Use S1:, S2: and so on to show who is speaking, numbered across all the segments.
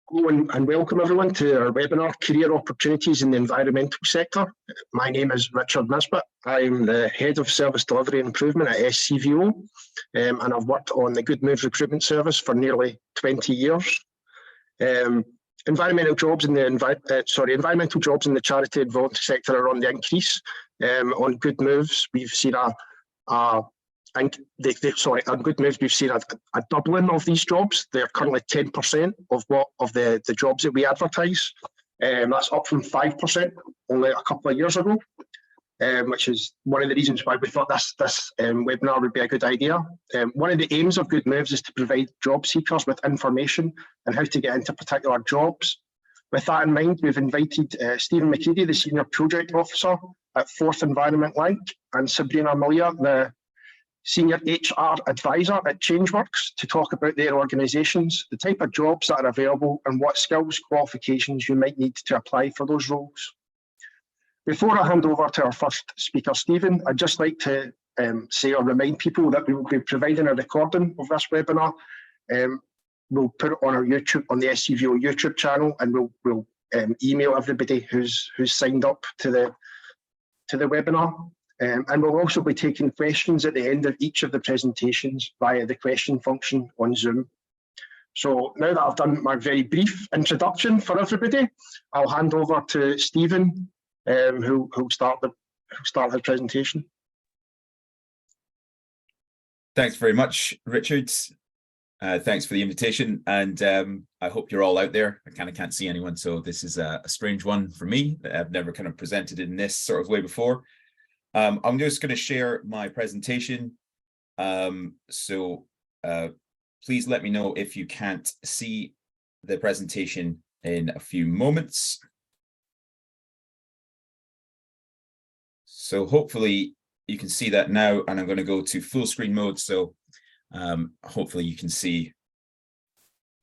S1: Hello and welcome everyone to our webinar, Career Opportunities in the Environmental Sector. My name is Richard Nisbet. I'm the Head of Service Delivery and Improvement at SCVO, and I've worked on the Goodmoves recruitment service for nearly 20 years. Environmental jobs in the charity and voluntary sector are on the increase. On Goodmoves, we've seen on Goodmoves, we've seen a doubling of these jobs. They're currently 10% of the jobs that we advertise. That's up from 5% only a couple of years ago, which is one of the reasons why we thought this webinar would be a good idea. One of the aims of Goodmoves is to provide job seekers with information on how to get into particular jobs. With that in mind, we've invited Stephen McCready, the Senior Project Officer at Fourth Environment Link, and Sabrina Miller, the Senior HR Advisor at Changeworks, to talk about their organisations, the type of jobs that are available, and what skills, qualifications you might need to apply for those roles. Before I hand over to our first speaker, Stephen, I'd just like to say or remind people that we will be providing a recording of this webinar. We'll put it on our YouTube, on the SCVO YouTube channel, and we'll email everybody who's signed up to the webinar. And we'll also be taking questions at the end of each of the presentations via the question function on Zoom. So now that I've done my very brief introduction for everybody, I'll hand over to Stephen, who'll start his presentation.
S2: Thanks very much, Richard. Thanks for the invitation, and I hope you're all out there. I kind of can't see anyone, so this is a strange one for me. I've never kind of presented in this sort of way before. I'm just going to share my presentation, so please let me know if you can't see the presentation in a few moments. So hopefully you can see that now, and I'm going to go to full screen mode, so hopefully you can see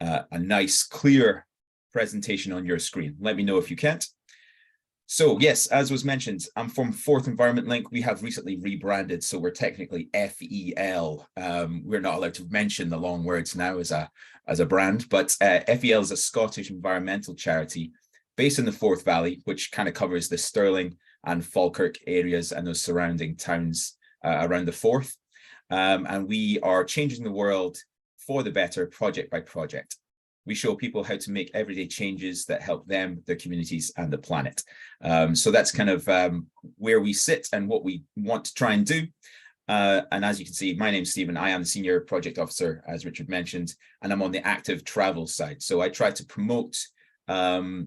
S2: a nice clear presentation on your screen. Let me know if you can't. So yes, as was mentioned, I'm from Fourth Environment Link. We have recently rebranded, so we're technically FEL. We're not allowed to mention the long words now as a brand, but FEL is a Scottish environmental charity based in the Forth Valley, which kind of covers the Stirling and Falkirk areas and those surrounding towns around the Forth. And we are changing the world for the better, project by project. We show people how to make everyday changes that help them, their communities, and the planet. So that's kind of where we sit and what we want to try and do. And as you can see, my name's Stephen. I am the Senior Project Officer, as Richard mentioned, and I'm on the active travel side. So I try to promote kind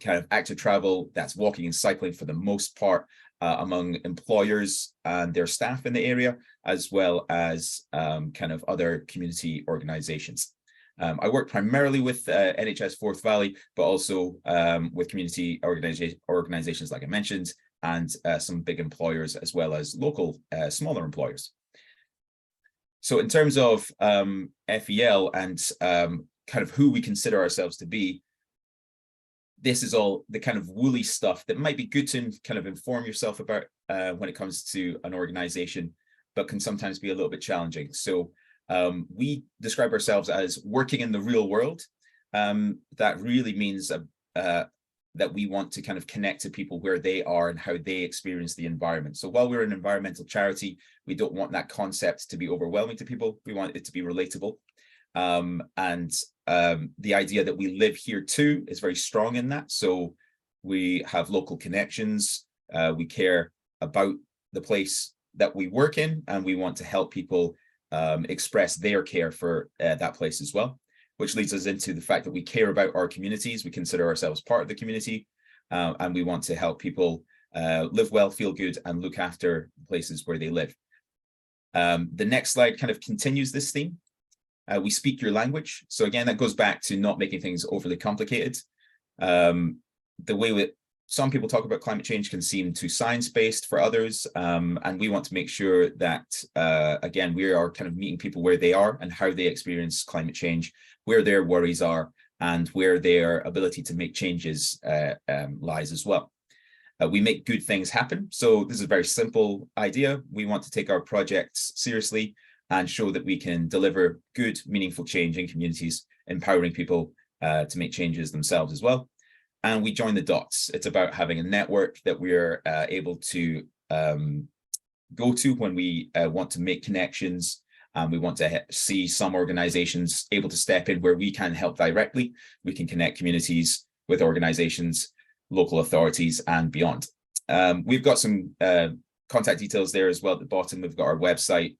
S2: of active travel, that's walking and cycling for the most part, among employers and their staff in the area, as well as kind of other community organizations. I work primarily with NHS Forth Valley, but also with community organizations, like I mentioned, and some big employers, as well as local smaller employers. So in terms of FEL and kind of who we consider ourselves to be, this is all the kind of woolly stuff that might be good to kind of inform yourself about when it comes to an organization, but can sometimes be a little bit challenging. So we describe ourselves as working in the real world. That really means that we want to kind of connect to people where they are and how they experience the environment. So while we're an environmental charity, we don't want that concept to be overwhelming to people. We want it to be relatable. The idea that we live here too is very strong in that. So we have local connections. We care about the place that we work in, and we want to help people express their care for that place as well, which leads us into the fact that we care about our communities. We consider ourselves part of the community, and we want to help people live well, feel good, and look after the places where they live. The next slide kind of continues this theme. We speak your language. So again, that goes back to not making things overly complicated. The way that some people talk about climate change can seem too science-based for others, and we want to make sure that, again, we are kind of meeting people where they are and how they experience climate change, where their worries are, and where their ability to make changes lies as well. We make good things happen. So this is a very simple idea. We want to take our projects seriously and show that we can deliver good, meaningful change in communities, empowering people to make changes themselves as well. And we join the dots. It's about having a network that we're able to go to when we want to make connections. We want to see some organizations able to step in where we can help directly. We can connect communities with organizations, local authorities, and beyond. We've got some contact details there as well at the bottom. We've got our website,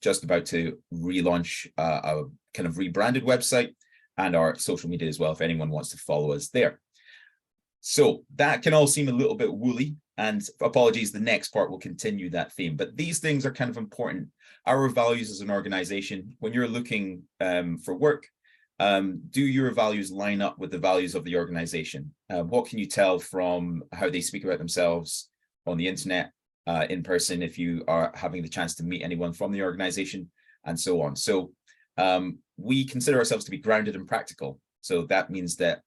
S2: just about to relaunch a kind of rebranded website, and our social media as well, if anyone wants to follow us there. So that can all seem a little bit woolly, and apologies, the next part will continue that theme, but these things are kind of important. Our values as an organization, when you're looking for work, do your values line up with the values of the organization? What can you tell from how they speak about themselves on the internet, in person, if you are having the chance to meet anyone from the organization, and so on. So we consider ourselves to be grounded and practical. So that means that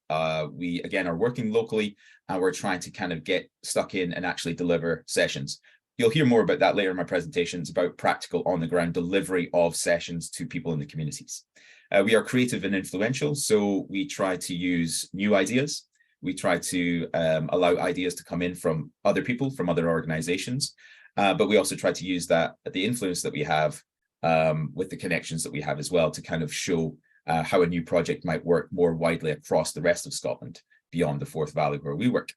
S2: we, again, are working locally, and we're trying to kind of get stuck in and actually deliver sessions. You'll hear more about that later in my presentations, about practical on-the-ground delivery of sessions to people in the communities. We are creative and influential, so we try to use new ideas. We try to allow ideas to come in from other people, from other organizations, but we also try to use that, the influence that we have with the connections that we have as well, to kind of show how a new project might work more widely across the rest of Scotland, beyond the Forth Valley where we work.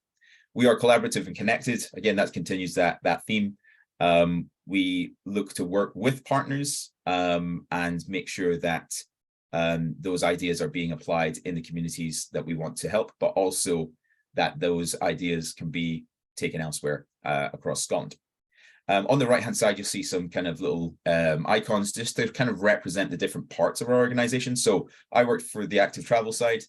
S2: We are collaborative and connected. Again, that continues that theme. We look to work with partners and make sure that those ideas are being applied in the communities that we want to help, but also that those ideas can be taken elsewhere across Scotland. On the right-hand side, you'll see some kind of little icons just to kind of represent the different parts of our organization. So I work for the active travel side,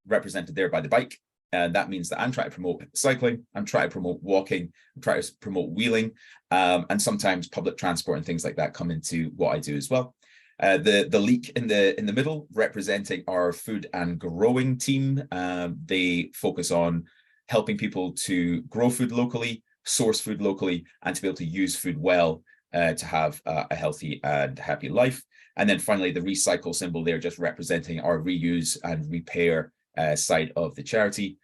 S2: represented there by the bike. And that means that I'm trying to promote cycling, I'm trying to promote walking, I'm trying to promote wheeling, and sometimes public transport and things like that come into what I do as well. The leak in the middle, representing our food and growing team. They focus on helping people to grow food locally, source food locally, and to be able to use food well to have a healthy and happy life. And then finally, the recycle symbol there, just representing our reuse and repair side of the charity.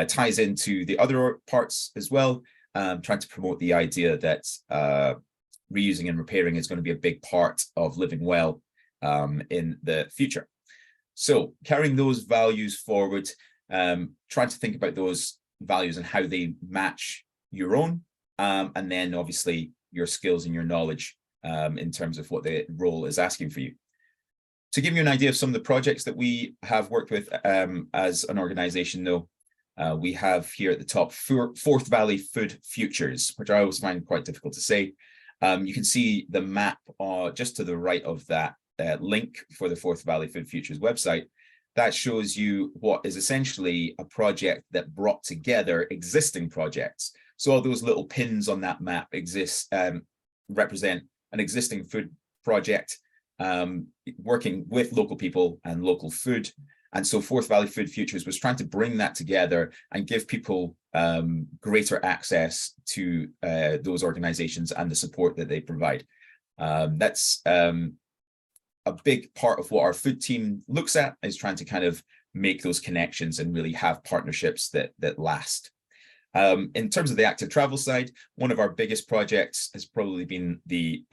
S2: Ties into the other parts as well, trying to promote the idea that reusing and repairing is going to be a big part of living well in the future. So carrying those values forward, trying to think about those values and how they match your own, and then obviously your skills and your knowledge in terms of what the role is asking for you. To give you an idea of some of the projects that we have worked with as an organization, though, we have here at the top Forth Valley Food Futures, which I always find quite difficult to say. You can see the map just to the right of that link for the Forth Valley Food Futures website. That shows you what is essentially a project that brought together existing projects. So all those little pins on that map represent an existing food project, working with local people and local food. And so Forth Valley Food Futures was trying to bring that together and give people greater access to those organizations and the support that they provide. That's a big part of what our food team looks at, is trying to kind of make those connections and really have partnerships that last. In terms of the active travel side, one of our biggest projects has probably been the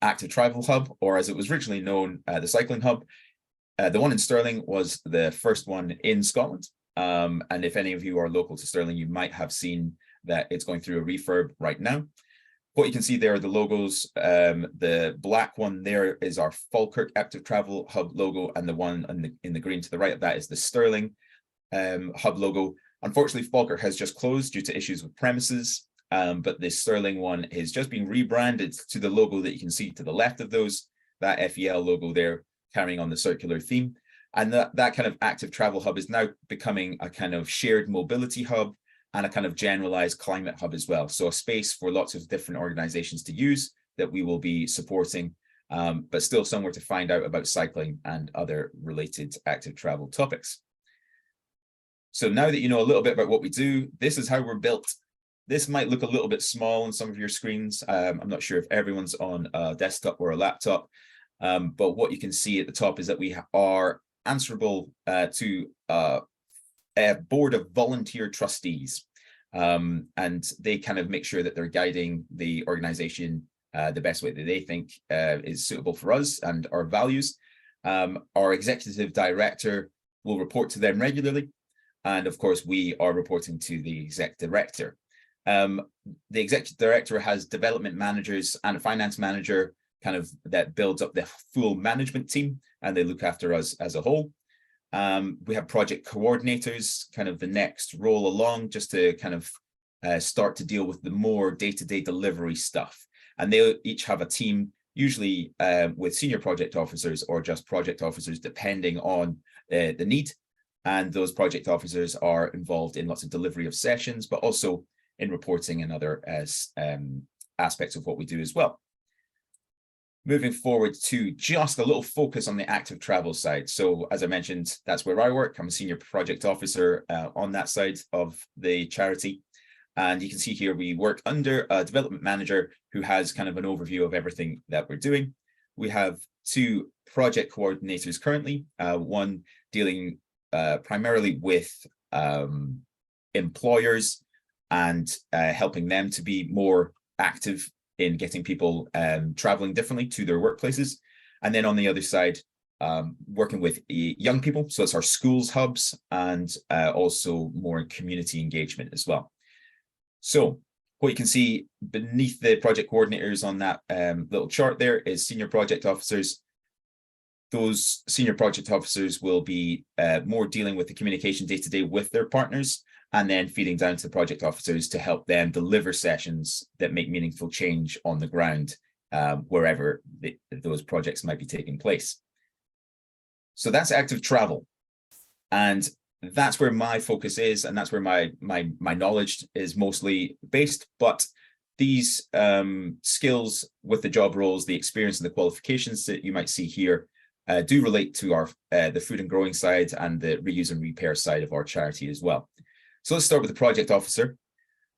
S2: active travel hub, or as it was originally known, the cycling hub. The one in Stirling was the first one in Scotland. And if any of you are local to Stirling, you might have seen that it's going through a refurb right now. What you can see there are the logos. The black one there is our Falkirk Active Travel Hub logo, and the one in the green to the right of that is the Stirling hub logo. Unfortunately, Falkirk has just closed due to issues with premises, but the Stirling one is just being rebranded to the logo that you can see to the left of those, that FEL logo there, carrying on the circular theme. And that kind of active travel hub is now becoming a kind of shared mobility hub and a kind of generalized climate hub as well. So a space for lots of different organizations to use that we will be supporting, but still somewhere to find out about cycling and other related active travel topics. So now that you know a little bit about what we do, this is how we're built. This might look a little bit small on some of your screens. I'm not sure if everyone's on a desktop or a laptop, but what you can see at the top is that we are answerable to a board of volunteer trustees. And they kind of make sure that they're guiding the organization the best way that they think is suitable for us and our values. Our executive director will report to them regularly. And of course, we are reporting to the exec director. The executive director has development managers and a finance manager kind of that builds up the full management team, and they look after us as a whole. We have project coordinators, kind of the next role along, just to kind of start to deal with the more day-to-day delivery stuff. And they each have a team, usually with senior project officers or just project officers, depending on the need. And those project officers are involved in lots of delivery of sessions, but also in reporting and other aspects of what we do as well. Moving forward to just a little focus on the active travel side. So as I mentioned, that's where I work. I'm a senior project officer on that side of the charity. And you can see here we work under a development manager who has kind of an overview of everything that we're doing. We have 2 project coordinators currently, one dealing primarily with employers and helping them to be more active in getting people traveling differently to their workplaces. And then on the other side, working with young people. So it's our schools hubs and also more community engagement as well. So what you can see beneath the project coordinators on that little chart there is senior project officers. Those senior project officers will be more dealing with the communication day-to-day with their partners, and then feeding down to the project officers to help them deliver sessions that make meaningful change on the ground wherever those projects might be taking place. So that's active travel. And that's where my focus is, and that's where my knowledge is mostly based. But these skills with the job roles, the experience and the qualifications that you might see here do relate to our the food and growing side and the reuse and repair side of our charity as well. So let's start with the project officer.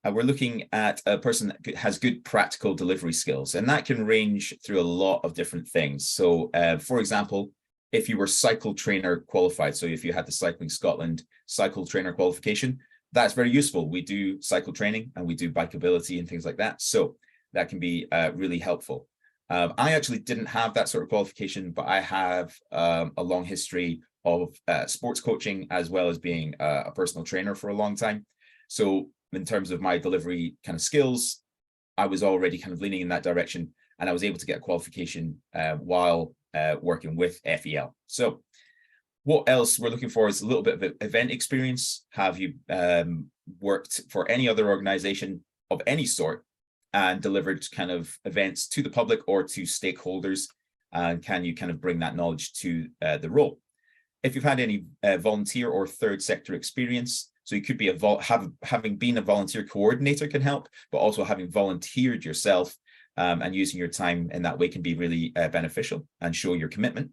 S2: We're looking at a person that has good practical delivery skills, and that can range through a lot of different things. So for example, if you were cycle trainer qualified, so if you had the Cycling Scotland cycle trainer qualification, that's very useful. We do cycle training and we do bikeability and things like that. So that can be really helpful. I actually didn't have that sort of qualification, but I have a long history of sports coaching as well as being a personal trainer for a long time. So in terms of my delivery kind of skills, I was already kind of leaning in that direction, and I was able to get a qualification while working with FEL. So what else we're looking for is a little bit of event experience. Have you worked for any other organization of any sort and delivered kind of events to the public or to stakeholders? And can you kind of bring that knowledge to the role? If you've had any volunteer or third sector experience, so you could be having been a volunteer coordinator can help, but also having volunteered yourself and using your time in that way can be really beneficial and show your commitment.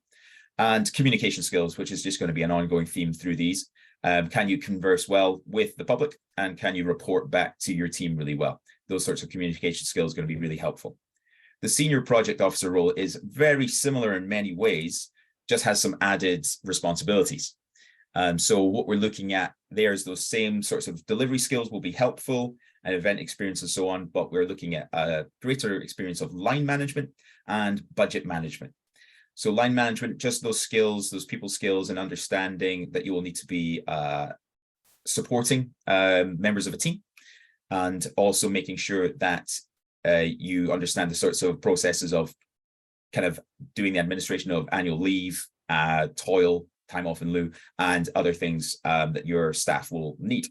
S2: And communication skills, which is just going to be an ongoing theme through these. Can you converse well with the public, and can you report back to your team really well? Those sorts of communication skills are going to be really helpful. The senior project officer role is very similar in many ways, just has some added responsibilities. So what we're looking at there is those same sorts of delivery skills will be helpful, and event experience and so on, but we're looking at a greater experience of line management and budget management. So line management, just those skills, those people skills, and understanding that you will need to be supporting members of a team, and also making sure that you understand the sorts of processes of kind of doing the administration of annual leave, toil, time off in lieu, and other things that your staff will need.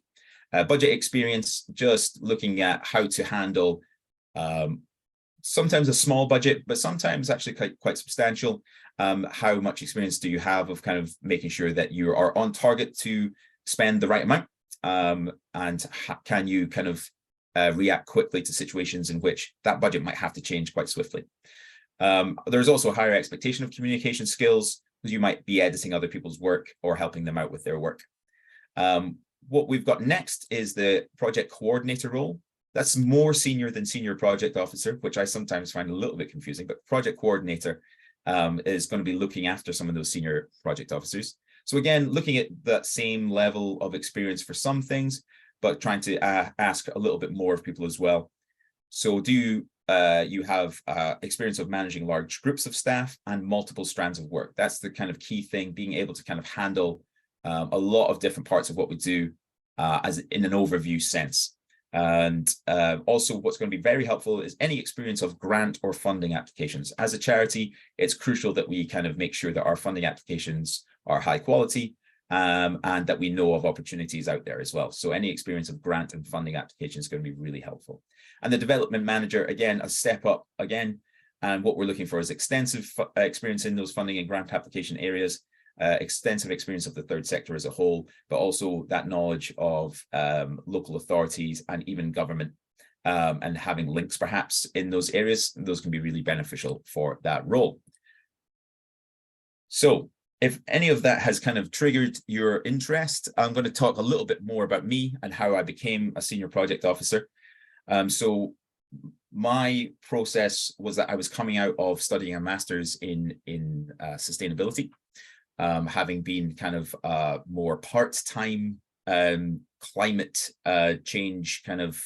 S2: Budget experience, just looking at how to handle sometimes a small budget, but sometimes actually quite substantial. How much experience do you have of kind of making sure that you are on target to spend the right amount? And can you kind of react quickly to situations in which that budget might have to change quite swiftly? There's also a higher expectation of communication skills, because you might be editing other people's work or helping them out with their work. What we've got next is the project coordinator role. That's more senior than senior project officer, which I sometimes find a little bit confusing, but project coordinator is going to be looking after some of those senior project officers. So again, looking at that same level of experience for some things, but trying to ask a little bit more of people as well. So do you have experience of managing large groups of staff and multiple strands of work? That's the kind of key thing, being able to kind of handle a lot of different parts of what we do as in an overview sense. And also what's going to be very helpful is any experience of grant or funding applications. As a charity, it's crucial that we kind of make sure that our funding applications are high quality and that we know of opportunities out there as well. So any experience of grant and funding applications is going to be really helpful. And the development manager, again, a step up again. And what we're looking for is extensive experience in those funding and grant application areas, extensive experience of the third sector as a whole, but also that knowledge of local authorities and even government and having links perhaps in those areas. Those can be really beneficial for that role. So if any of that has kind of triggered your interest, I'm going to talk a little bit more about me and how I became a senior project officer. So my process was that I was coming out of studying a master's in sustainability, having been kind of more part-time climate change kind of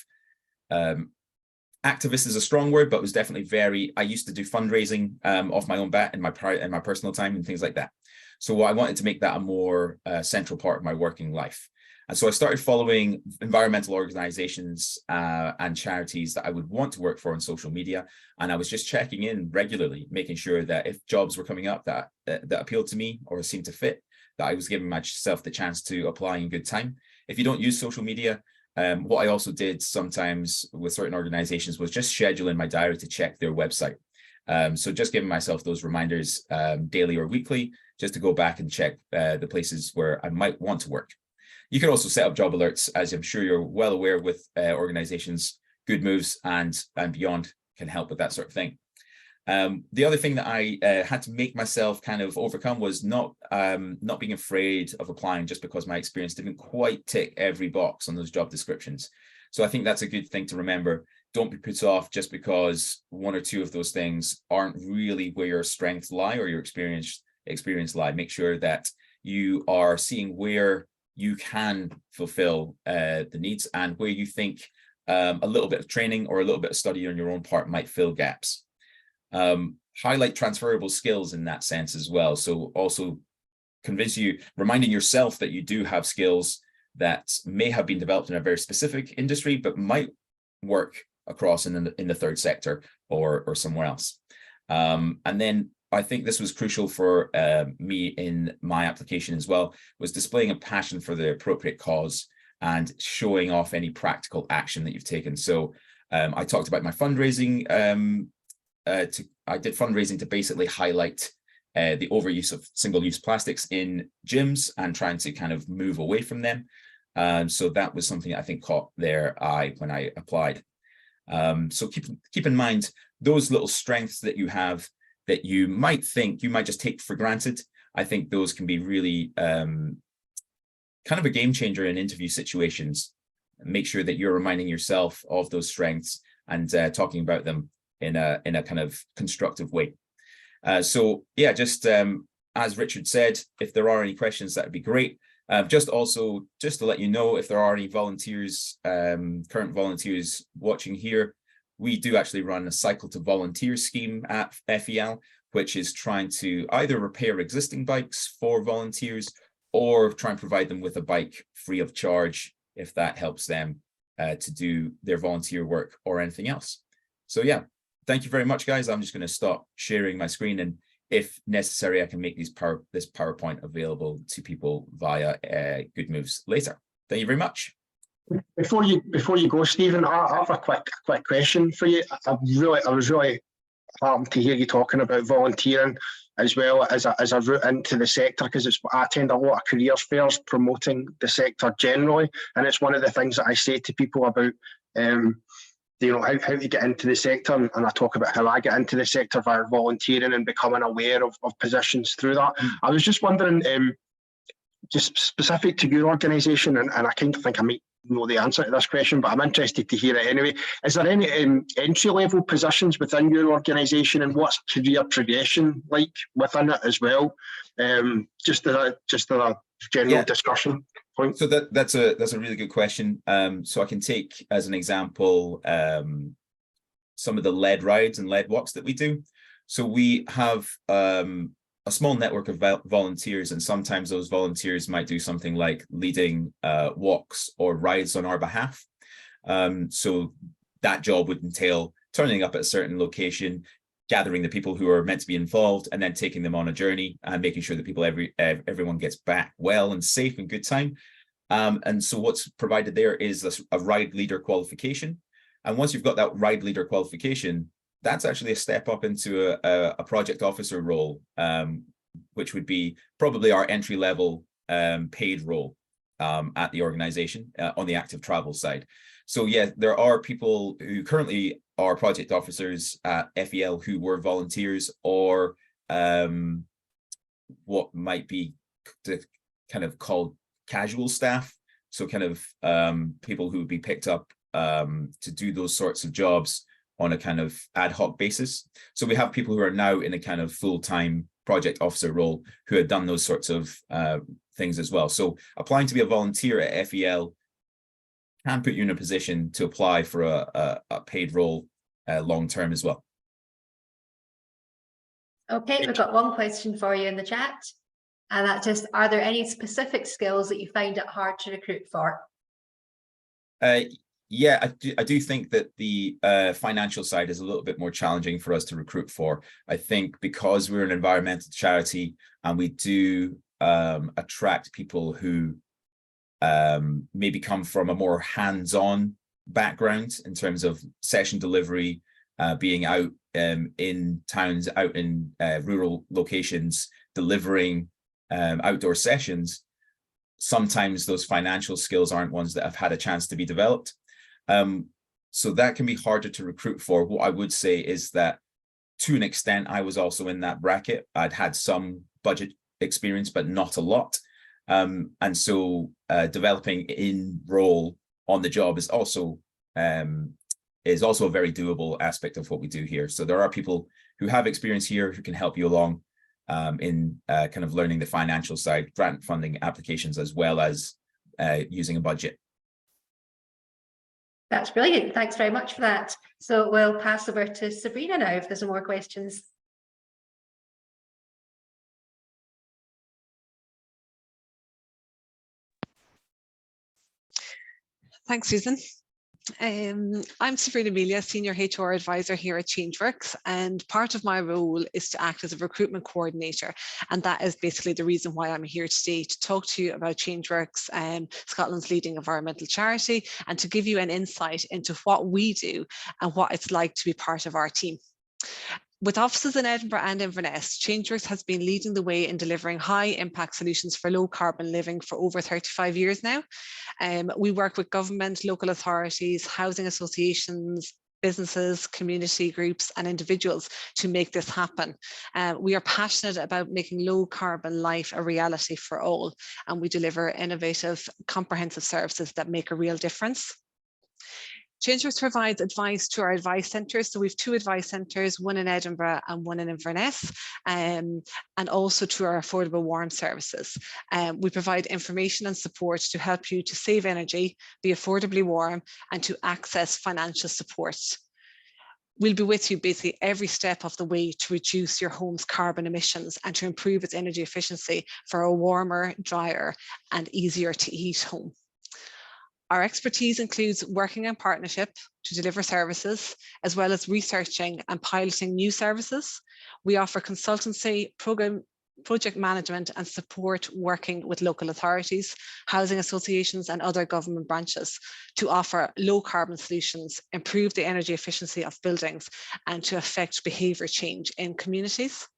S2: activist is a strong word, but was definitely I used to do fundraising off my own bat in my personal time and things like that. So I wanted to make that a more central part of my working life. And so I started following environmental organizations and charities that I would want to work for on social media. And I was just checking in regularly, making sure that if jobs were coming up that appealed to me or seemed to fit, that I was giving myself the chance to apply in good time. If you don't use social media, what I also did sometimes with certain organizations was just schedule in my diary to check their website. So just giving myself those reminders daily or weekly, just to go back and check the places where I might want to work. You can also set up job alerts, as I'm sure you're well aware with organizations. Goodmoves and beyond can help with that sort of thing. The other thing that I had to make myself kind of overcome was not being afraid of applying just because my experience didn't quite tick every box on those job descriptions. So I think that's a good thing to remember. Don't be put off just because one or two of those things aren't really where your strengths lie or your experience lie. Make sure that you are seeing where you can fulfill the needs and where you think a little bit of training or a little bit of study on your own part might fill gaps. Highlight transferable skills in that sense as well. So also reminding yourself that you do have skills that may have been developed in a very specific industry, but might work across in the third sector or somewhere else. And then I think this was crucial for me in my application as well, was displaying a passion for the appropriate cause and showing off any practical action that you've taken. So I talked about my fundraising. I did fundraising to basically highlight the overuse of single-use plastics in gyms and trying to kind of move away from them. So that was something I think caught their eye when I applied. So keep in mind those little strengths that you have that you might just take for granted. I think those can be really kind of a game changer in interview situations. Make sure that you're reminding yourself of those strengths and talking about them in a kind of constructive way. So yeah, just as Richard said, if there are any questions, that would be great. Just to let you know, if there are any volunteers, current volunteers watching here, we do actually run a cycle to volunteer scheme at FEL, which is trying to either repair existing bikes for volunteers or try and provide them with a bike free of charge if that helps them to do their volunteer work or anything else. So yeah, thank you very much, guys. I'm just going to stop sharing my screen, and if necessary, I can make this PowerPoint available to people via Goodmoves later. Thank you very much.
S1: Before you go, Stephen, I have a quick question for you. I was really heartened to hear you talking about volunteering as well as a route into the sector, because I attend a lot of careers fairs promoting the sector generally, and it's one of the things that I say to people about how to get into the sector, and I talk about how I get into the sector via volunteering and becoming aware of positions through that. I was just wondering, just specific to your organisation, and I kind of think I might know the answer to this question, but I'm interested to hear it anyway. Is there any entry-level positions within your organisation, and what's career progression like within it as well? Just a general discussion point.
S2: So that's a really good question. So I can take as an example some of the lead rides and lead walks that we do. So we have a small network of volunteers, and sometimes those volunteers might do something like leading walks or rides on our behalf. So that job would entail turning up at a certain location, gathering the people who are meant to be involved, and then taking them on a journey and making sure that everyone gets back well and safe in good time. And so what's provided there is a ride leader qualification. And once you've got that ride leader qualification, that's actually a step up into a project officer role, which would be probably our entry level paid role at the organization on the active travel side. So yeah, there are people who currently are project officers at FEL who were volunteers, or what might be kind of called casual staff. So kind of people who would be picked up to do those sorts of jobs on a kind of ad hoc basis. So we have people who are now in a kind of full-time project officer role who had done those sorts of things as well. So applying to be a volunteer at FEL can put you in a position to apply for a paid role long-term as well.
S3: Okay, we've got one question for you in the chat, and that's just, are there any specific skills that you find it hard to recruit for?
S2: Yeah, I do think that the financial side is a little bit more challenging for us to recruit for. I think because we're an environmental charity and we do attract people who maybe come from a more hands-on background in terms of session delivery, being out in towns, out in rural locations, delivering outdoor sessions. Sometimes those financial skills aren't ones that have had a chance to be developed. So that can be harder to recruit for. What I would say is that to an extent, I was also in that bracket. I'd had some budget experience, but not a lot. And so developing in role on the job is also a very doable aspect of what we do here. So there are people who have experience here who can help you along in kind of learning the financial side, grant funding applications, as well as using a budget.
S3: That's brilliant. Thanks very much for that. So we'll pass over to Sabrina now if there's some more questions.
S4: Thanks, Susan. I'm Sabrina Amelia, Senior HR Advisor here at Changeworks, and part of my role is to act as a recruitment coordinator, and that is basically the reason why I'm here today, to talk to you about Changeworks, Scotland's leading environmental charity, and to give you an insight into what we do and what it's like to be part of our team. With offices in Edinburgh and Inverness, Changeworks has been leading the way in delivering high impact solutions for low carbon living for over 35 years now. We work with government, local authorities, housing associations, businesses, community groups and individuals to make this happen. We are passionate about making low carbon life a reality for all, and we deliver innovative, comprehensive services that make a real difference. Changeworks provides advice to our advice centres. So we have 2 advice centres, one in Edinburgh and one in Inverness, and also to our affordable warm services. We provide information and support to help you to save energy, be affordably warm, and to access financial support. We'll be with you basically every step of the way to reduce your home's carbon emissions and to improve its energy efficiency for a warmer, drier, and easier to heat home. Our expertise includes working in partnership to deliver services, as well as researching and piloting new services. We offer consultancy, project management and support working with local authorities, housing associations and other government branches to offer low carbon solutions, improve the energy efficiency of buildings and to affect behaviour change in communities.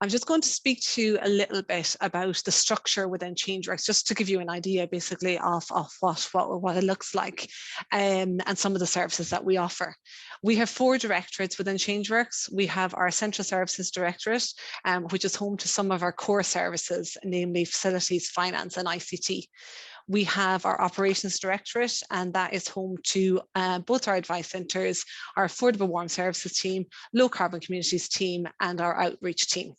S4: I'm just going to speak to you a little bit about the structure within Changeworks, just to give you an idea basically of what it looks like, and some of the services that we offer. We have 4 directorates within Changeworks. We have our Central Services Directorate, which is home to some of our core services, namely Facilities, Finance and ICT. We have our Operations Directorate, and that is home to both our advice centres, our Affordable Warm Services team, Low Carbon Communities team, and our Outreach team.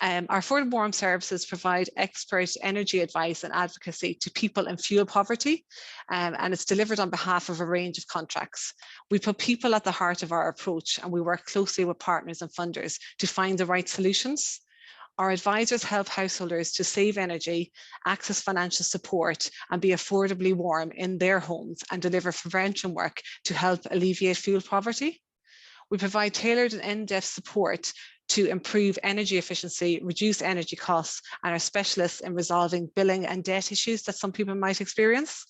S4: Our Affordable Warm Services provide expert energy advice and advocacy to people in fuel poverty, and it's delivered on behalf of a range of contracts. We put people at the heart of our approach, and we work closely with partners and funders to find the right solutions. Our advisors help householders to save energy, access financial support, and be affordably warm in their homes, and deliver prevention work to help alleviate fuel poverty. We provide tailored and in-depth support to improve energy efficiency, reduce energy costs, and are specialists in resolving billing and debt issues that some people might experience.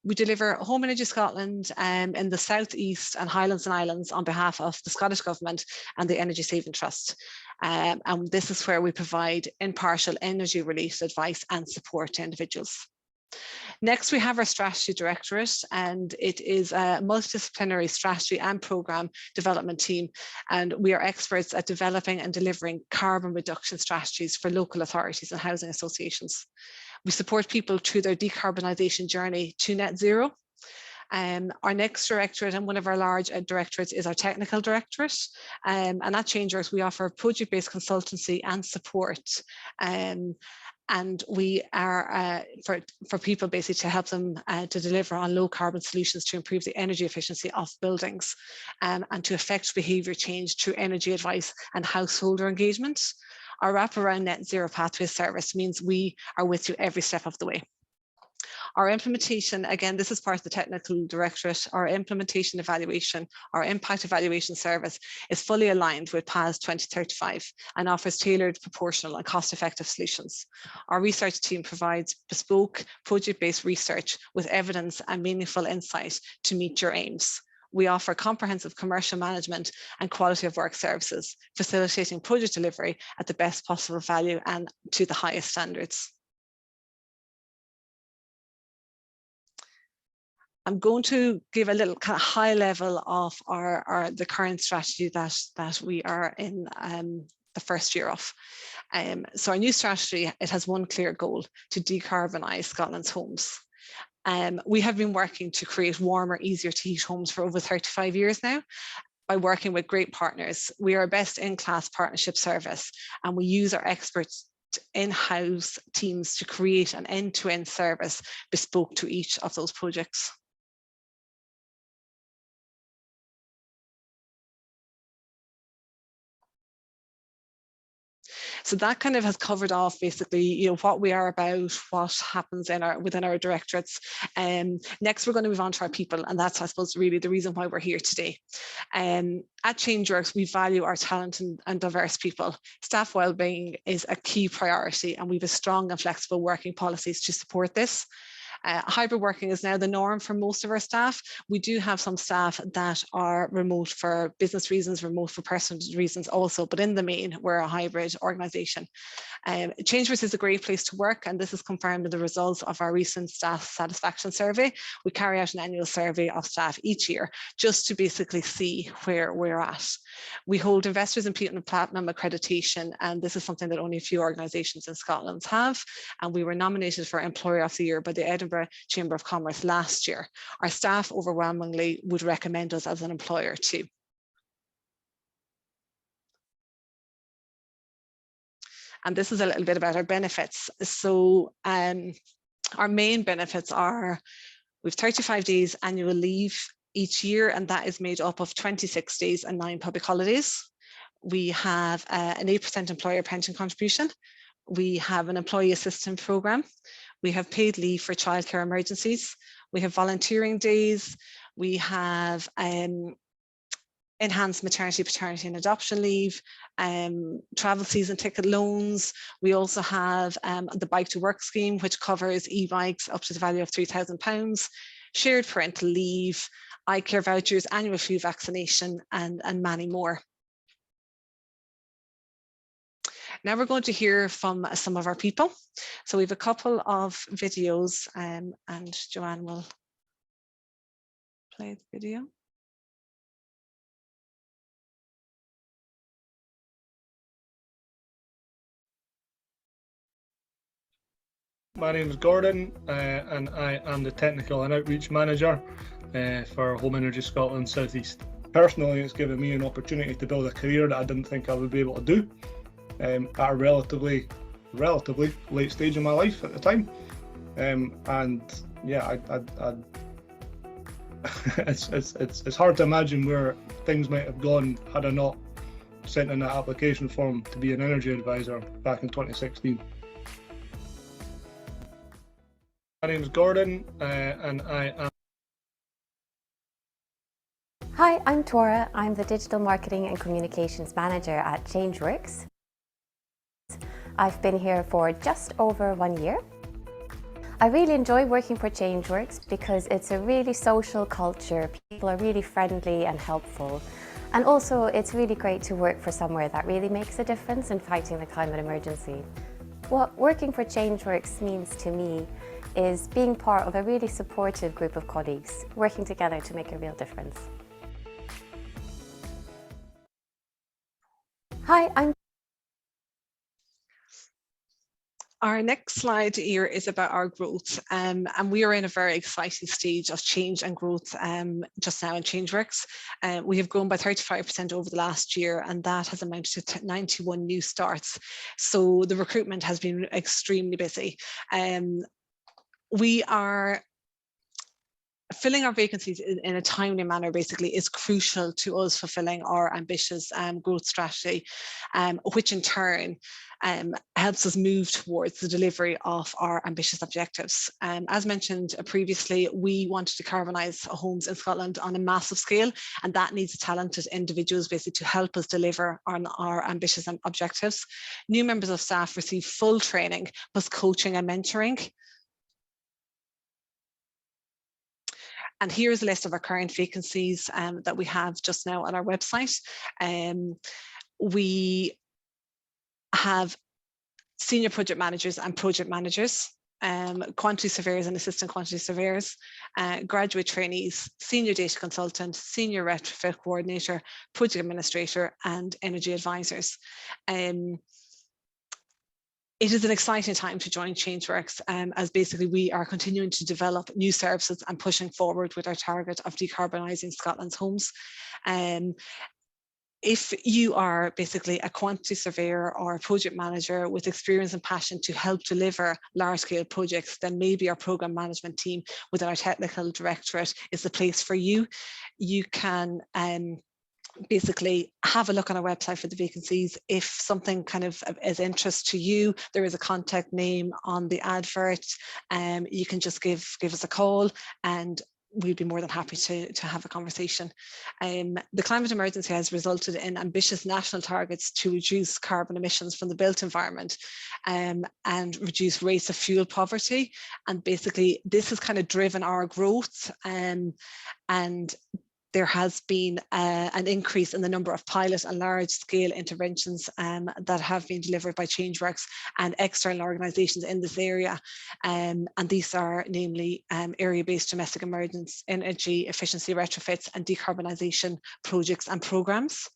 S4: We deliver Home Energy Scotland in the South East and Highlands and Islands on behalf of the Scottish Government and the Energy Saving Trust. And this is where we provide impartial energy related advice and support to individuals. Next, we have our Strategy Directorate, and it is a multidisciplinary strategy and programme development team. And we are experts at developing and delivering carbon reduction strategies for local authorities and housing associations. We support people through their decarbonisation journey to net zero. Our next directorate, and one of our large directorates, is our Technical Directorate. And at Changeworks, we offer project-based consultancy and support. And we are for people basically to help them to deliver on low carbon solutions to improve the energy efficiency of buildings, and to affect behaviour change through energy advice and householder engagement. Our wraparound net zero pathway service means we are with you every step of the way. Our implementation, again, this is part of the Technical Directorate. Our implementation evaluation, our impact evaluation service is fully aligned with PAS 2035 and offers tailored, proportional and cost-effective solutions. Our research team provides bespoke project-based research with evidence and meaningful insight to meet your aims. We offer comprehensive commercial management and quality of work services, facilitating project delivery at the best possible value and to the highest standards. I'm going to give a little kind of high level of the current strategy that we are in the first year of. So our new strategy, it has one clear goal: to decarbonise Scotland's homes. We have been working to create warmer, easier to heat homes for over 35 years now, by working with great partners. We are a best-in-class partnership service, and we use our experts in-house teams to create an end-to-end service bespoke to each of those projects. So that kind of has covered off basically, what we are about, what happens in within our directorates. Next, we're going to move on to our people, and that's, I suppose, really the reason why we're here today. At Changeworks, we value our talent and diverse people. Staff wellbeing is a key priority, and we have a strong and flexible working policies to support this. Hybrid working is now the norm for most of our staff. We do have some staff that are remote for business reasons, remote for personal reasons also, but in the main, we're a hybrid organisation. Changeworks is a great place to work, and this is confirmed in the results of our recent staff satisfaction survey. We carry out an annual survey of staff each year just to basically see where we're at. We hold Investors in Platinum accreditation, and this is something that only a few organisations in Scotland have, and we were nominated for Employer of the Year by the Edinburgh Chamber of Commerce last year. Our staff overwhelmingly would recommend us as an employer too. And this is a little bit about our benefits. So our main benefits are, we've 35 days annual leave each year, and that is made up of 26 days and 9 public holidays. We have an 8% employer pension contribution. We have an employee assistance programme. We have paid leave for childcare emergencies. We have volunteering days. We have enhanced maternity, paternity and adoption leave, travel season ticket loans. We also have the Bike to Work scheme, which covers e-bikes up to the value of £3,000, shared parental leave, eye care vouchers, annual flu vaccination, and many more. Now we're going to hear from some of our people. So we have a couple of videos and Joanne will play the video.
S5: My name is Gordon and I am the Technical and Outreach Manager for Home Energy Scotland South East. Personally, it's given me an opportunity to build a career that I didn't think I would be able to do at a relatively late stage in my life at the time. And yeah, it's hard to imagine where things might have gone had I not sent in that application form to be an energy advisor back in 2016. My name is Gordon and I am...
S6: Hi, I'm Tora. I'm the Digital Marketing and Communications Manager at Changeworks. I've been here for just over 1 year. I really enjoy working for Changeworks because it's a really social culture. People are really friendly and helpful. And also it's really great to work for somewhere that really makes a difference in fighting the climate emergency. What working for Changeworks means to me is being part of a really supportive group of colleagues, working together to make a real difference. Hi, I'm...
S4: Our next slide here is about our growth, and we are in a very exciting stage of change and growth just now in Changeworks. We have grown by 35% over the last year, and that has amounted to 91 new starts. So the recruitment has been extremely busy. We are filling our vacancies in a timely manner basically is crucial to us fulfilling our ambitious growth strategy, which in turn helps us move towards the delivery of our ambitious objectives. As mentioned previously, we want to decarbonise homes in Scotland on a massive scale, and that needs talented individuals basically to help us deliver on our ambitious objectives. New members of staff receive full training, plus coaching and mentoring. And here's a list of our current vacancies that we have just now on our website. We have senior project managers and project managers, quantity surveyors and assistant quantity surveyors, graduate trainees, senior data consultant, senior retrofit coordinator, project administrator, and energy advisors. It is an exciting time to join Changeworks as basically we are continuing to develop new services and pushing forward with our target of decarbonising Scotland's homes. If you are basically a quantity surveyor or a project manager with experience and passion to help deliver large-scale projects, then maybe our programme management team within our technical directorate is the place for you. You can basically have a look on our website for the vacancies. If something kind of is interest to you, there is a contact name on the advert. You can just give us a call and we'd be more than happy to have a conversation. The climate emergency has resulted in ambitious national targets to reduce carbon emissions from the built environment and reduce rates of fuel poverty. And basically this has kind of driven our growth, and there has been an increase in the number of pilot and large-scale interventions that have been delivered by Changeworks and external organisations in this area. And these are namely area-based domestic emergency energy efficiency retrofits and decarbonisation projects and programmes.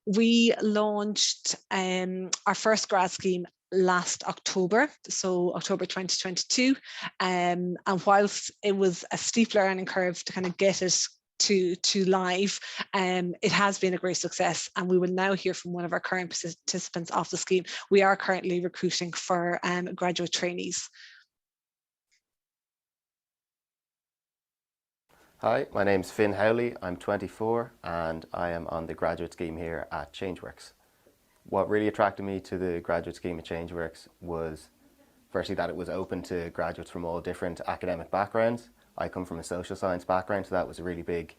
S4: We launched our first grad scheme last October, so October 2022, and whilst it was a steep learning curve to kind of get it to live, it has been a great success, and we will now hear from one of our current participants of the scheme. We are currently recruiting for graduate trainees.
S7: Hi, my name's Finn Howley, I'm 24 and I am on the graduate scheme here at Changeworks. What really attracted me to the graduate scheme at Changeworks was firstly that it was open to graduates from all different academic backgrounds. I come from a social science background, so that was a really big,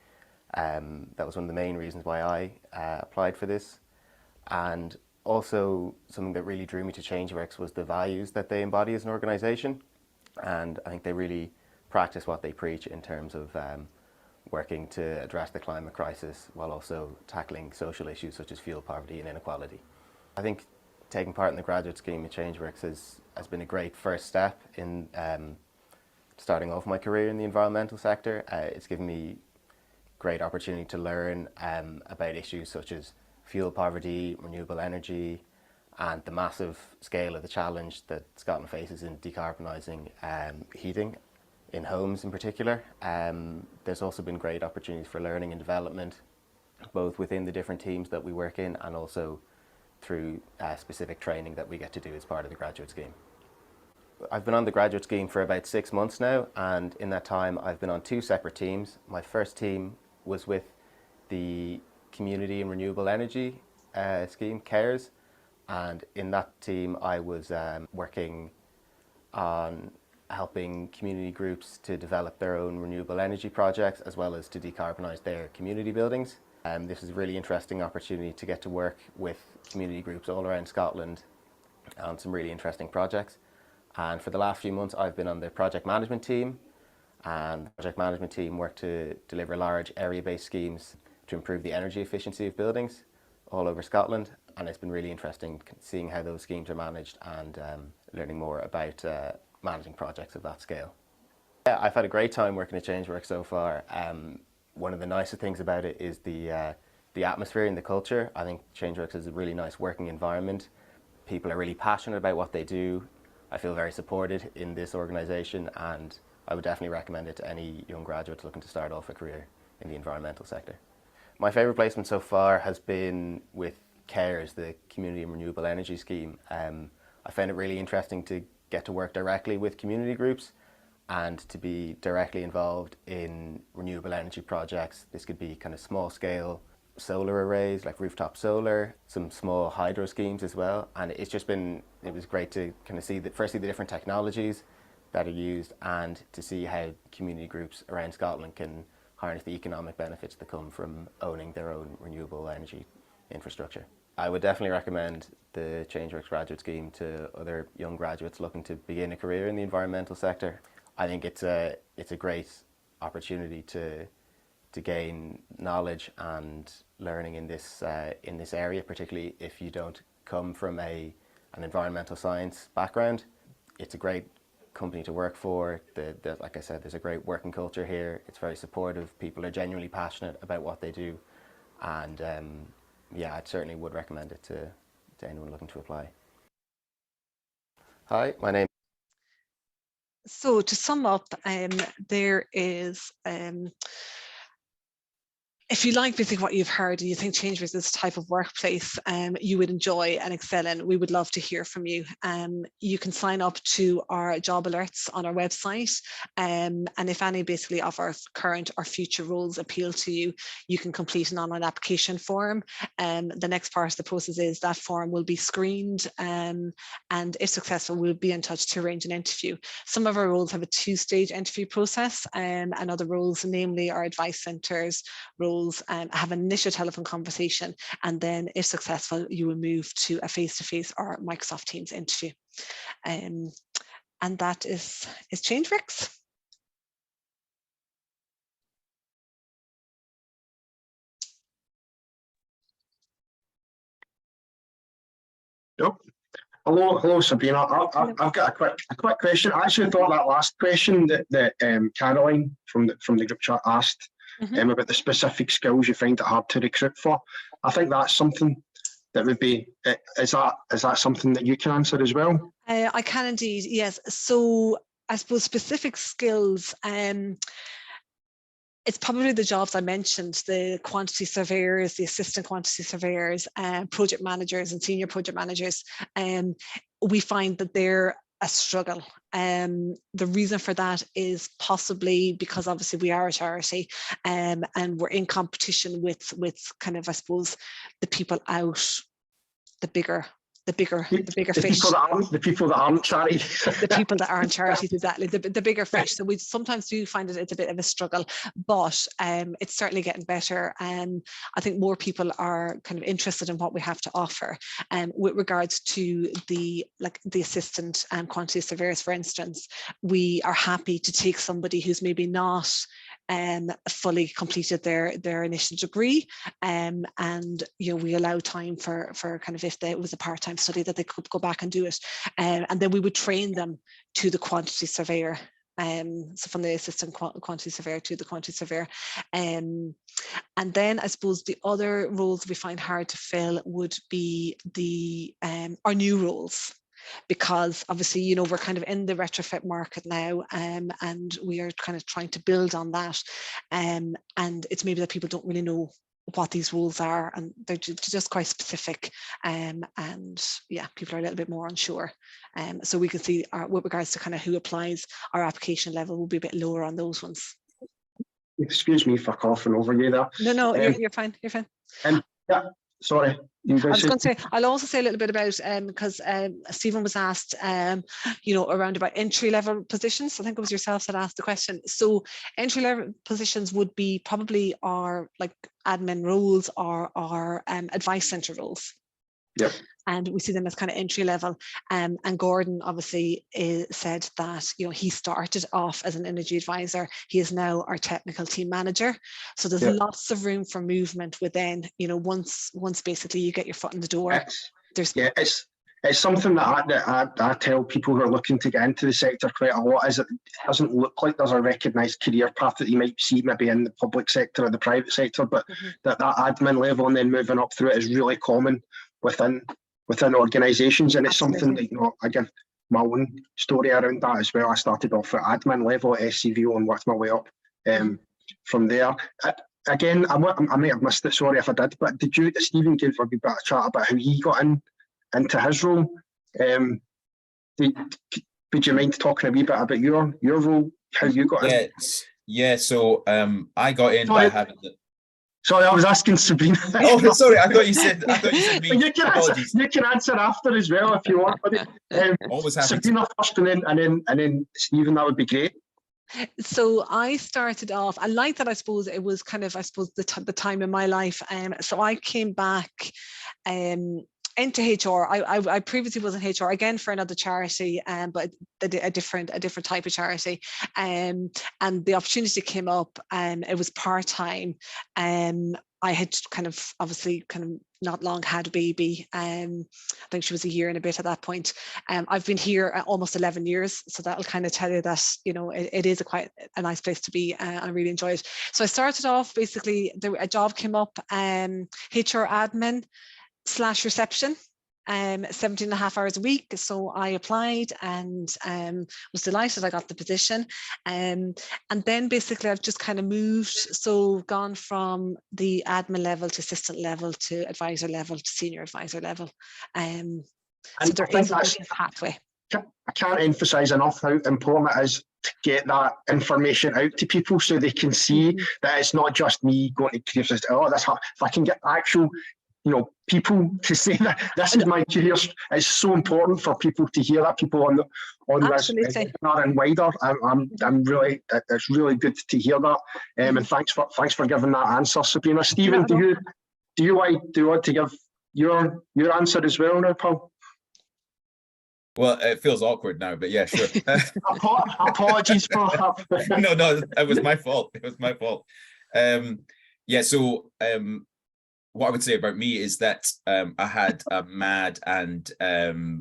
S7: that was one of the main reasons why I applied for this. And also something that really drew me to Changeworks was the values that they embody as an organisation. And I think they really practice what they preach in terms of working to address the climate crisis while also tackling social issues such as fuel poverty and inequality. I think taking part in the graduate scheme at Changeworks has been a great first step in starting off my career in the environmental sector. It's given me great opportunity to learn about issues such as fuel poverty, renewable energy, and the massive scale of the challenge that Scotland faces in decarbonising heating in homes in particular. There's also been great opportunities for learning and development, both within the different teams that we work in and also through specific training that we get to do as part of the graduate scheme. I've been on the graduate scheme for about 6 months now, and in that time I've been on 2 separate teams. My first team was with the Community and Renewable Energy scheme, CARES, and in that team I was working on helping community groups to develop their own renewable energy projects as well as to decarbonise their community buildings. This is a really interesting opportunity to get to work with community groups all around Scotland on some really interesting projects. And for the last few months I've been on the project management team, and the project management team work to deliver large area-based schemes to improve the energy efficiency of buildings all over Scotland, and it's been really interesting seeing how those schemes are managed and learning more about managing projects of that scale. Yeah, I've had a great time working at Changeworks so far. One of the nicer things about it is the atmosphere and the culture. I think Changeworks is a really nice working environment. People are really passionate about what they do. I feel very supported in this organisation, and I would definitely recommend it to any young graduates looking to start off a career in the environmental sector. My favourite placement so far has been with CARES, the Community and Renewable Energy Scheme. I found it really interesting to get to work directly with community groups and to be directly involved in renewable energy projects. This could be kind of small scale solar arrays like rooftop solar, some small hydro schemes as well, and it was great to kind of see firstly the different technologies that are used and to see how community groups around Scotland can harness the economic benefits that come from owning their own renewable energy infrastructure. I would definitely recommend the Changeworks graduate scheme to other young graduates looking to begin a career in the environmental sector. I think it's a great opportunity to gain knowledge and learning in this area, particularly if you don't come from an environmental science background. It's a great company to work for. Like I said, there's a great working culture here. It's very supportive. People are genuinely passionate about what they do, and yeah, I certainly would recommend it to anyone looking to apply. Hi, my name.
S4: So to sum up, there is if you like basically what you've heard and you think Changeworks is the type of workplace you would enjoy and excel in, we would love to hear from you. You can sign up to our job alerts on our website, and if any basically of our current or future roles appeal to you, you can complete an online application form. The next part of the process is that form will be screened, and if successful, we'll be in touch to arrange an interview. Some of our roles have a 2-stage interview process, and other roles, namely our advice centres roles, have an initial telephone conversation, and then if successful you will move to a face-to-face or Microsoft Teams interview, and that is Changeworks.
S1: Yep. Hello, Sabrina. I've got a quick question. I actually thought that last question that Caroline from the group chat asked about the specific skills you find it hard to recruit for. I think that's something that would be. Is that something that you can answer as well?
S4: I can indeed. Yes. So I suppose specific skills. It's probably the jobs I mentioned, the quantity surveyors, the assistant quantity surveyors, project managers and senior project managers. We find that they're a struggle. The reason for that is possibly because obviously we are a charity, and we're in competition with kind of, I suppose, the people out, the bigger fish.
S1: The people that aren't charities.
S4: The people that aren't charities, exactly. The bigger fish. So we sometimes do find it's a bit of a struggle, but it's certainly getting better. I think more people are kind of interested in what we have to offer. With regards to the assistant quantity surveyors, for instance, we are happy to take somebody who's maybe not fully completed their initial degree, and we allow time for kind of, if it was a part-time study, that they could go back and do it, and then we would train them to the quantity surveyor. So from the assistant quantity surveyor to the quantity surveyor. And then I suppose the other roles we find hard to fill would be our new roles, because obviously, we're kind of in the retrofit market now, and we are kind of trying to build on that. And it's maybe that people don't really know what these roles are, and they're just quite specific, and yeah, people are a little bit more unsure. So we can see with regards to kind of who applies, our application level will be a bit lower on those ones.
S1: Excuse me for coughing over you there.
S4: No, you're fine. You're fine.
S1: Yeah, sorry.
S4: I was going to say, I'll also say a little bit about, because Stephen was asked, around about entry-level positions. I think it was yourself that asked the question. So entry-level positions would be probably our like admin roles or our advice centre roles.
S1: Yeah.
S4: And we see them as kind of entry level. And Gordon obviously said that, he started off as an energy advisor. He is now our technical team manager. So there's lots of room for movement within, once basically you get your foot in the door.
S1: It's something that I tell people who are looking to get into the sector quite a lot, is it doesn't look like there's a recognised career path that you might see maybe in the public sector or the private sector, but that admin level and then moving up through it is really common within organisations, and it's something that, again, my own story around that as well. I started off at admin level at SCVO and worked my way up from there. Again, I might have missed it, sorry if I did, but did Stephen give a wee bit of chat about how he got into his role? Would you mind talking a wee bit about your role, how you got in?
S2: Yeah, so I got in by having the...
S1: Sorry, I was asking Sabrina.
S2: Oh, sorry, I thought you said me.
S1: You can answer after as well if you want.
S2: Always happy.
S1: Sabrina first, and then Stephen, that would be great.
S4: So I started off, I like that, I suppose it was kind of, the time in my life. So I came back into HR. I previously was in HR again for another charity, but a different type of charity. And the opportunity came up, and it was part-time. I had obviously not long had a baby. I think she was a year and a bit at that point. I've been here almost 11 years, so that'll kind of tell you that it is quite a nice place to be, and I really enjoy it. So I started off, basically a job came up, HR admin / reception, 17 and a half hours a week. So I applied and was delighted I got the position. And then basically I've just kind of moved, so gone from the admin level to assistant level to advisor level to senior advisor level. So there is a pathway.
S1: I can't emphasize enough how important it is to get that information out to people so they can see that it's not just me going to careers. That's how, if I can get actual people to say that this is my career, it's so important for people to hear that. People on this and wider. I'm really, it's really good to hear that. And thanks for giving that answer, Sabrina. Stephen, do you want to give your answer as well now, Paul?
S2: Well, it feels awkward now, but yeah, sure.
S1: Apologies for that.
S2: No, it was my fault. It was my fault. So what I would say about me is that I had a mad and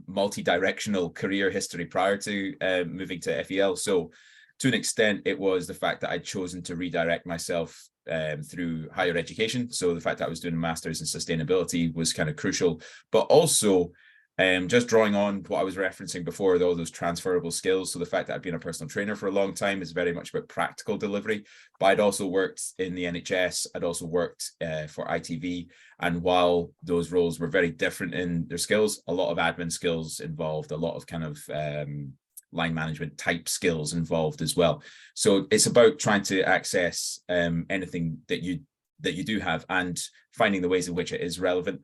S2: multi-directional career history prior to moving to FEL. So to an extent, it was the fact that I'd chosen to redirect myself through higher education. So the fact that I was doing a master's in sustainability was kind of crucial, but also just drawing on what I was referencing before, all those transferable skills. So the fact that I've been a personal trainer for a long time is very much about practical delivery, but I'd also worked in the NHS. I'd also worked for ITV. And while those roles were very different in their skills, a lot of admin skills involved, a lot of kind of line management type skills involved as well. So it's about trying to access anything that you do have and finding the ways in which it is relevant.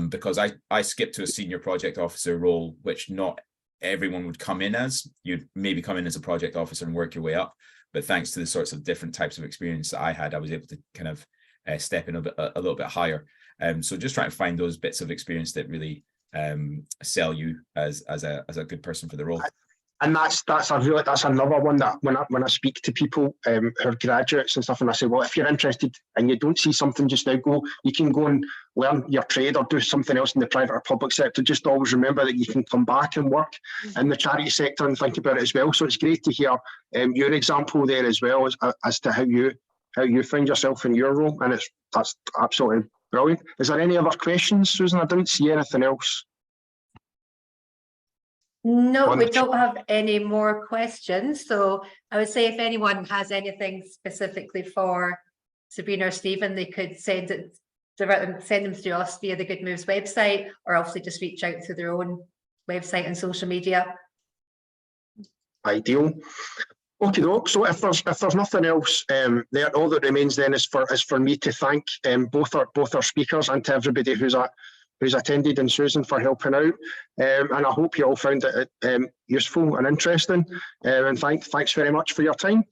S2: Because I skipped to a senior project officer role, which not everyone would come in as. You'd maybe come in as a project officer and work your way up. But thanks to the sorts of different types of experience that I had, I was able to kind of step in a little bit higher. So just trying to find those bits of experience that really sell you as a good person for the role.
S1: And that's another one that when I speak to people who are graduates and stuff, and I say, well, if you're interested and you don't see something just now, you can go and learn your trade or do something else in the private or public sector. Just always remember that you can come back and work in the charity sector and think about it as well. So it's great to hear your example there as well as to how you find yourself in your role, and that's absolutely brilliant. Is there any other questions, Susan? I didn't see anything else.
S3: No, we don't have any more questions. So I would say if anyone has anything specifically for Sabrina or Stephen, they could send them through us via the Goodmoves website, or obviously just reach out to their own website and social media.
S1: Ideal. Okay, so if there's nothing else there, all that remains then is for me to thank both our speakers and to everybody who's attended, and Susan for helping out. And I hope you all found it useful and interesting. And thanks very much for your time.